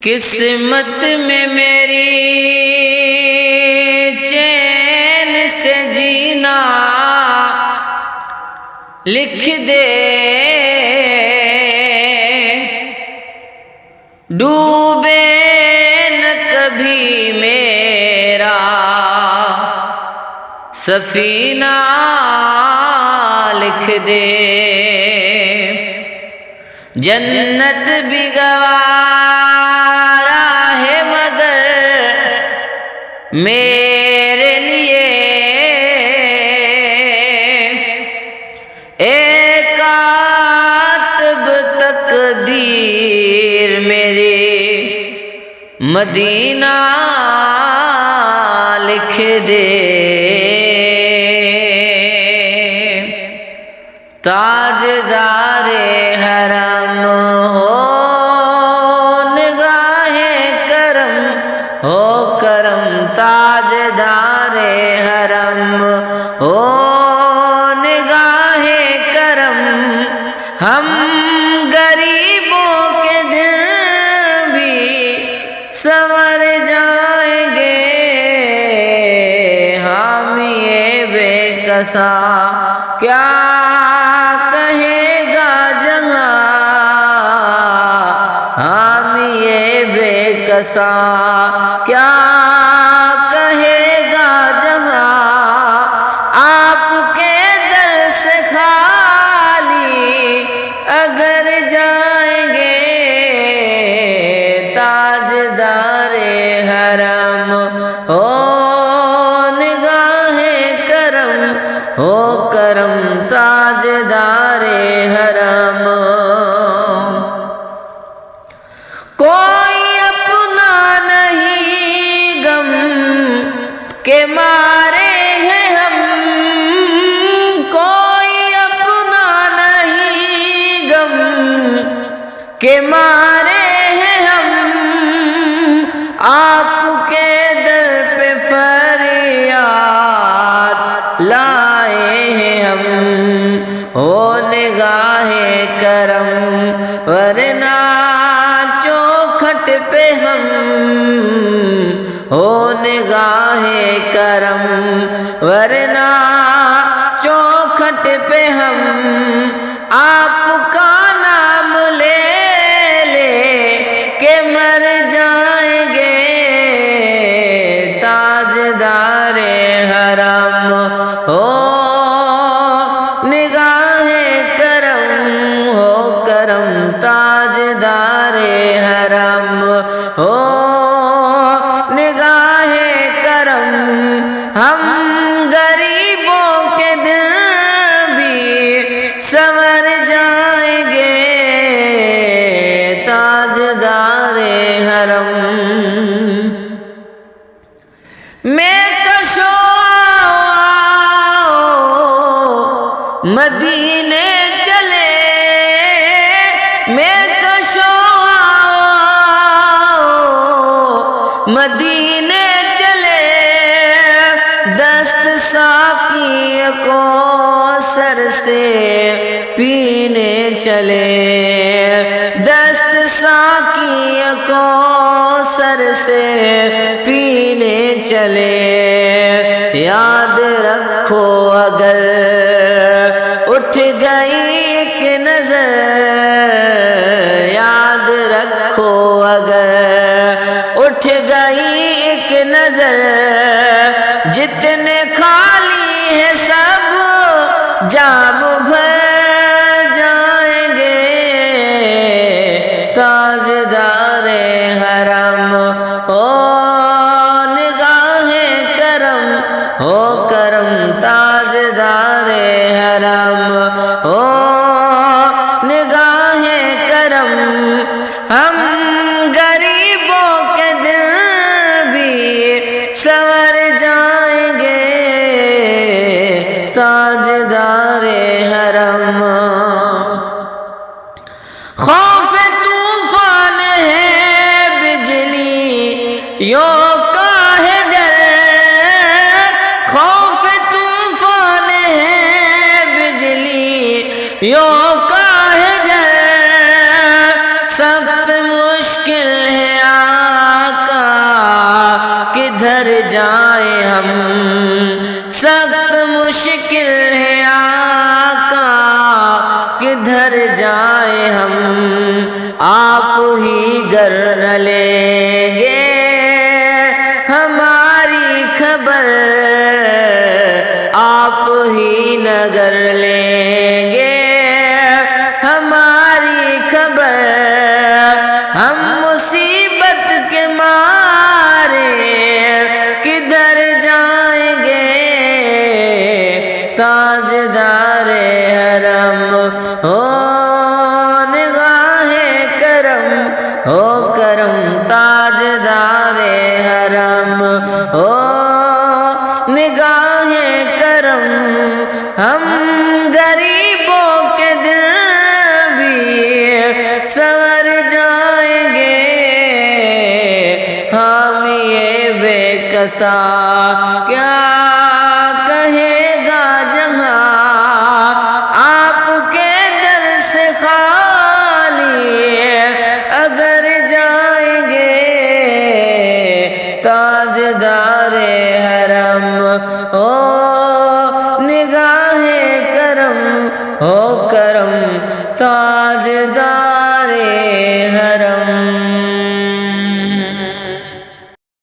قسمت میں میری چین سے جینا لکھ دے، ڈوبے نہ کبھی میرا سفینہ لکھ دے، جنت بھی گوارا ہے مگر میرے لیے ایک کاتب تقدیر میری مدینہ لکھ دے، تاجدار حرم ہو نگاہ کرم، ہو کرم تاجدار حرم ہو نگاہ کرم، ہم غریبوں کے دل بھی سنور جائیں گے، حامی بے کسا کیا کہے گا جہاں، حامی بے کسا کیا کہے گا جہاں، آپ کے در سے خالی اگر جائیں گے، تاجدار حرم ہو نگاہ کرم، ہو کرم تاجدار حرم، کوئی اپنا نہیں غم کے مارے ہیں ہم، کوئی اپنا نہیں غم کے مارے ہیں ہم، آپ کے در پہ فریاد لائے ہیں ہم، ہو نگاہ کرم ورنہ چوکھٹ پہ ہم، ہو نگاہ کرم ورنہ چوکھٹ پہ ہم، آپ کا نام لے لے کے مر جائیں گے، تاجدار حرم ہو نگاہ کرم، ہو کرم تاجدار حرم ہو نگاہ کرم، ہم غریبوں کے دل بھی سنور جائیں گے، تاجدار حرم، میں کشو مدینے چلے، میں کشو مدینے چلے، دست ساقی کوثر سے پینے چلے، دست ساقی کوثر سے پینے چلے، یاد رکھو اگر اٹھ گئی ایک نظر، یاد رکھو اگر اٹھ گئی ایک نظر، جتنے خالی ہے سب جام بھر جائیں گے، تاجدار حرم ہو نگاہ کرم، ہو کرم تاجدار حرم ہو نگاہ کرم، ہم غریبوں کے دل بھی سنور جائیں گے، تاجدار حرم، خوف طوفان ہے بجلی یوں کا ہے ڈر، خوف طوفان ہے بجلی یوں کا ہے ڈر، سخت مشکل ہے جائیں ہم آپ ہی گر نہ لیں گے ہماری خبر، آپ ہی نہ گر لیں گے ہماری خبر، ہم مصیبت کے مارے کدھر جائیں گے، تاجدار حرم ہو نگاہ کرم، ہو کرم تاجدار حرم ہو نگاہ کرم، ہم غریبوں کے دل بھی سنور جائیں گے، حامی بے کسا کیا کہے گا جہاں آپ کے در سے خالی اگر جائیں گے، تاجدار حرم ہو نگاہ کرم، ہو کرم تاجدار